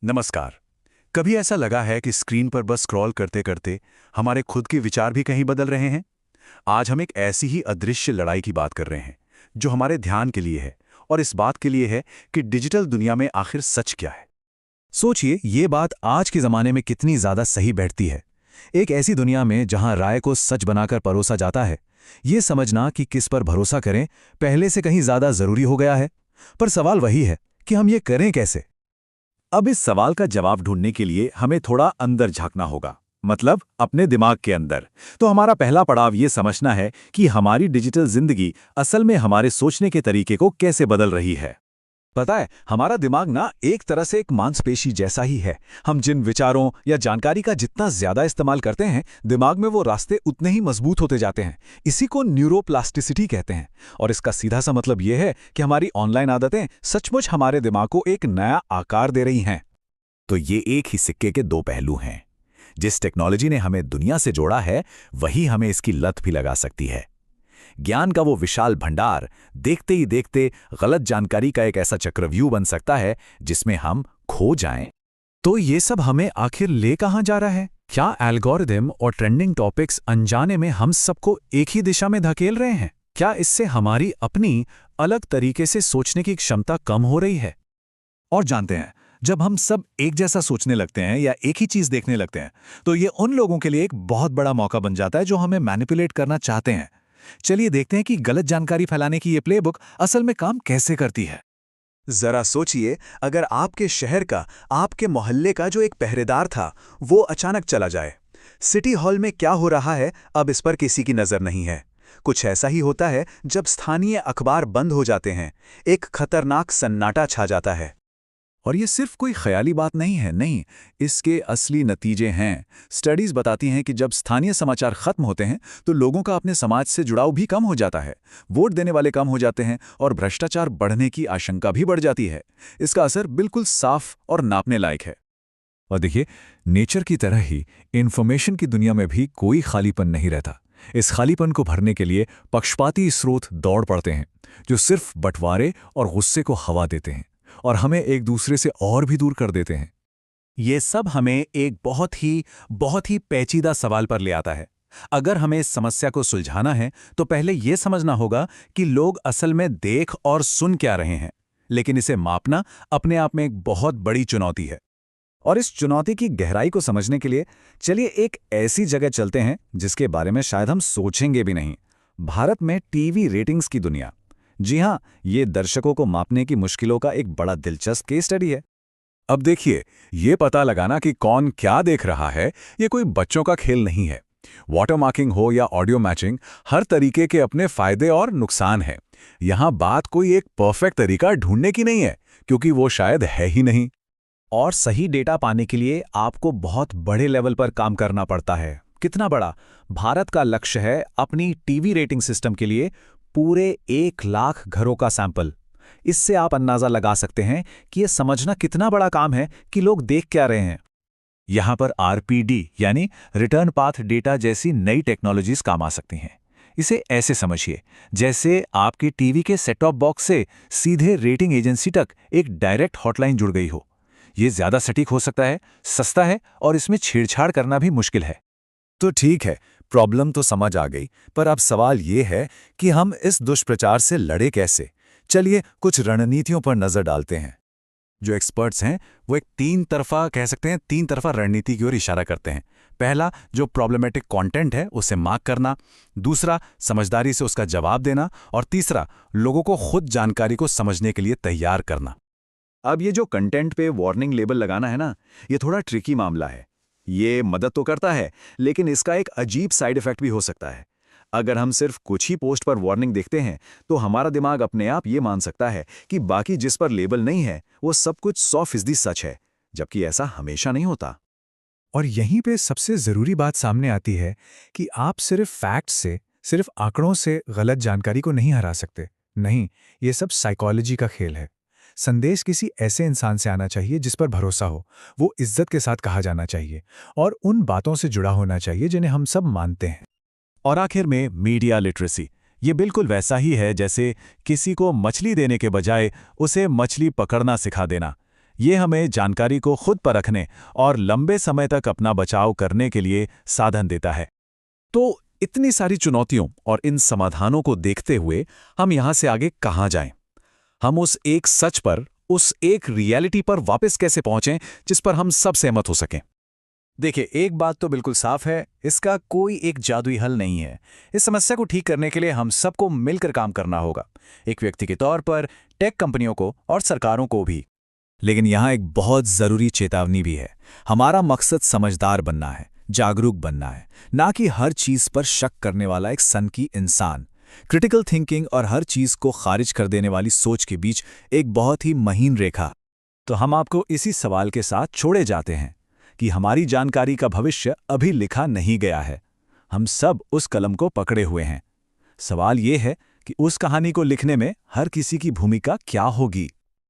नमस्कार। कभी ऐसा लगा है कि स्क्रीन पर बस स्क्रॉल करते करते हमारे खुद के विचार भी कहीं बदल रहे हैं? आज हम एक ऐसी ही अदृश्य लड़ाई की बात कर रहे हैं जो हमारे ध्यान के लिए है और इस बात के लिए है कि डिजिटल दुनिया में आखिर सच क्या है। सोचिए, ये बात आज के ज़माने में कितनी ज़्यादा सही बैठती है। एक ऐसी दुनिया में जहां राय को सच बनाकर परोसा जाता है, ये समझना कि किस पर भरोसा करें पहले से कहीं ज़्यादा ज़रूरी हो गया है। पर सवाल वही है कि हम ये करें कैसे? अब इस सवाल का जवाब ढूंढने के लिए हमें थोड़ा अंदर झांकना होगा, मतलब अपने दिमाग के अंदर। तो हमारा पहला पड़ाव ये समझना है कि हमारी डिजिटल जिंदगी असल में हमारे सोचने के तरीके को कैसे बदल रही है। पता है, हमारा दिमाग ना एक तरह से एक मांसपेशी जैसा ही है। हम जिन विचारों या जानकारी का जितना ज्यादा इस्तेमाल करते हैं, दिमाग में वो रास्ते उतने ही मजबूत होते जाते हैं। इसी को न्यूरोप्लास्टिसिटी कहते हैं। और इसका सीधा सा मतलब ये है कि हमारी ऑनलाइन आदतें सचमुच हमारे दिमाग को एक नया आकार दे रही हैं। तो ये एक ही सिक्के के दो पहलू हैं। जिस टेक्नोलॉजी ने हमें दुनिया से जोड़ा है, वही हमें इसकी लत भी लगा सकती है। ज्ञान का वो विशाल भंडार देखते ही देखते गलत जानकारी का एक ऐसा चक्रव्यूह बन सकता है जिसमें हम खो जाएं। तो ये सब हमें आखिर ले कहां जा रहा है? क्या एल्गोरिदम और ट्रेंडिंग टॉपिक्स अनजाने में हम सबको एक ही दिशा में धकेल रहे हैं? क्या इससे हमारी अपनी अलग तरीके से सोचने की क्षमता कम हो रही है? और जानते हैं, जब हम सब एक जैसा सोचने लगते हैं या एक ही चीज देखने लगते हैं, तो ये उन लोगों के लिए एक बहुत बड़ा मौका बन जाता है जो हमें मैनिपुलेट करना चाहते हैं। चलिए देखते हैं कि गलत जानकारी फैलाने की ये प्लेबुक असल में काम कैसे करती है। जरा सोचिए, अगर आपके शहर का, आपके मोहल्ले का जो एक पहरेदार था, वो अचानक चला जाए। सिटी हॉल में क्या हो रहा है, अब इस पर किसी की नजर नहीं है। कुछ ऐसा ही होता है जब स्थानीय अखबार बंद हो जाते हैं। एक खतरनाक सन्नाटा छा जाता है। और ये सिर्फ कोई ख्याली बात नहीं है, नहीं, इसके असली नतीजे हैं। स्टडीज बताती हैं कि जब स्थानीय समाचार खत्म होते हैं तो लोगों का अपने समाज से जुड़ाव भी कम हो जाता है, वोट देने वाले कम हो जाते हैं और भ्रष्टाचार बढ़ने की आशंका भी बढ़ जाती है। इसका असर बिल्कुल साफ और नापने लायक है। और देखिए, नेचर की तरह ही इंफॉर्मेशन की दुनिया में भी कोई खालीपन नहीं रहता। इस खालीपन को भरने के लिए पक्षपाती स्रोत दौड़ पड़ते हैं, जो सिर्फ बंटवारे और गुस्से को हवा देते हैं और हमें एक दूसरे से और भी दूर कर देते हैं। ये सब हमें एक बहुत ही पेचीदा सवाल पर ले आता है। अगर हमें इस समस्या को सुलझाना है तो पहले यह समझना होगा कि लोग असल में देख और सुन क्या रहे हैं। लेकिन इसे मापना अपने आप में एक बहुत बड़ी चुनौती है। और इस चुनौती की गहराई को समझने के लिए चलिए एक ऐसी जगह चलते हैं जिसके बारे में शायद हम सोचेंगे भी नहीं। भारत में टीवी रेटिंग्स की दुनिया। जी हां, ये दर्शकों को मापने की मुश्किलों का एक बड़ा दिलचस्प केस स्टडी है। अब देखिए, ये पता लगाना कि कौन क्या देख रहा है, ये कोई बच्चों का खेल नहीं है। वाटरमार्किंग हो या ऑडियो मैचिंग, हर तरीके के अपने फायदे और नुकसान हैं। यहां बात कोई एक परफेक्ट तरीका ढूंढने की नहीं है, क्योंकि वो शायद है ही नहीं। और सही डेटा पाने के लिए आपको बहुत बड़े लेवल पर काम करना पड़ता है। कितना बड़ा? भारत का लक्ष्य है अपनी टीवी रेटिंग सिस्टम के लिए पूरे 1 लाख घरों का सैंपल। इससे आप अंदाजा लगा सकते हैं कि यह समझना कितना बड़ा काम है कि लोग देख क्या रहे हैं। यहां पर आरपीडी यानी रिटर्न पाथ डेटा जैसी नई टेक्नोलॉजीज काम आ सकती हैं। इसे ऐसे समझिए, जैसे आपके टीवी के सेट टॉप बॉक्स से सीधे रेटिंग एजेंसी तक एक डायरेक्ट हॉटलाइन जुड़ गई हो। ये ज्यादा सटीक हो सकता है, सस्ता है और इसमें छेड़छाड़ करना भी मुश्किल है। तो ठीक है, प्रॉब्लम तो समझ आ गई, पर अब सवाल ये है कि हम इस दुष्प्रचार से लड़े कैसे। चलिए कुछ रणनीतियों पर नजर डालते हैं। जो एक्सपर्ट्स हैं वो एक तीन तरफा रणनीति की ओर इशारा करते हैं। पहला, जो प्रॉब्लमेटिक कंटेंट है उसे मार्क करना। दूसरा, समझदारी से उसका जवाब देना। और तीसरा, लोगों को खुद जानकारी को समझने के लिए तैयार करना। अब ये जो कंटेंट पे वार्निंग लेबल लगाना है ना, ये थोड़ा ट्रिकी मामला है। ये मदद तो करता है, लेकिन इसका एक अजीब साइड इफेक्ट भी हो सकता है। अगर हम सिर्फ कुछ ही पोस्ट पर वार्निंग देखते हैं तो हमारा दिमाग अपने आप ये मान सकता है कि बाकी जिस पर लेबल नहीं है वो सब कुछ 100% सच है, जबकि ऐसा हमेशा नहीं होता। और यहीं पे सबसे जरूरी बात सामने आती है कि आप सिर्फ फैक्ट से, सिर्फ आंकड़ों से गलत जानकारी को नहीं हरा सकते। नहीं, ये सब साइकोलॉजी का खेल है। संदेश किसी ऐसे इंसान से आना चाहिए जिस पर भरोसा हो, वो इज्जत के साथ कहा जाना चाहिए और उन बातों से जुड़ा होना चाहिए जिन्हें हम सब मानते हैं। और आखिर में मीडिया लिटरेसी। ये बिल्कुल वैसा ही है जैसे किसी को मछली देने के बजाय उसे मछली पकड़ना सिखा देना। ये हमें जानकारी को खुद परखने और लंबे समय तक अपना बचाव करने के लिए साधन देता है। तो इतनी सारी चुनौतियों और इन समाधानों को देखते हुए हम यहां से आगे कहां जाएं? हम उस एक सच पर, उस एक रियलिटी पर वापस कैसे पहुंचें जिस पर हम सब सहमत हो सकें? देखिए, एक बात तो बिल्कुल साफ है, इसका कोई एक जादुई हल नहीं है। इस समस्या को ठीक करने के लिए हम सबको मिलकर काम करना होगा, एक व्यक्ति के तौर पर, टेक कंपनियों को और सरकारों को भी। लेकिन यहाँ एक बहुत ज़रूरी चेतावनी भी है। हमारा मकसद समझदार बनना है, जागरूक बनना है, ना कि हर चीज़ पर शक करने वाला एक सनकी इंसान। क्रिटिकल थिंकिंग और हर चीज़ को खारिज कर देने वाली सोच के बीच एक बहुत ही महीन रेखा। तो हम आपको इसी सवाल के साथ छोड़े जाते हैं कि हमारी जानकारी का भविष्य अभी लिखा नहीं गया है। हम सब उस कलम को पकड़े हुए हैं। सवाल ये है कि उस कहानी को लिखने में हर किसी की भूमिका क्या होगी।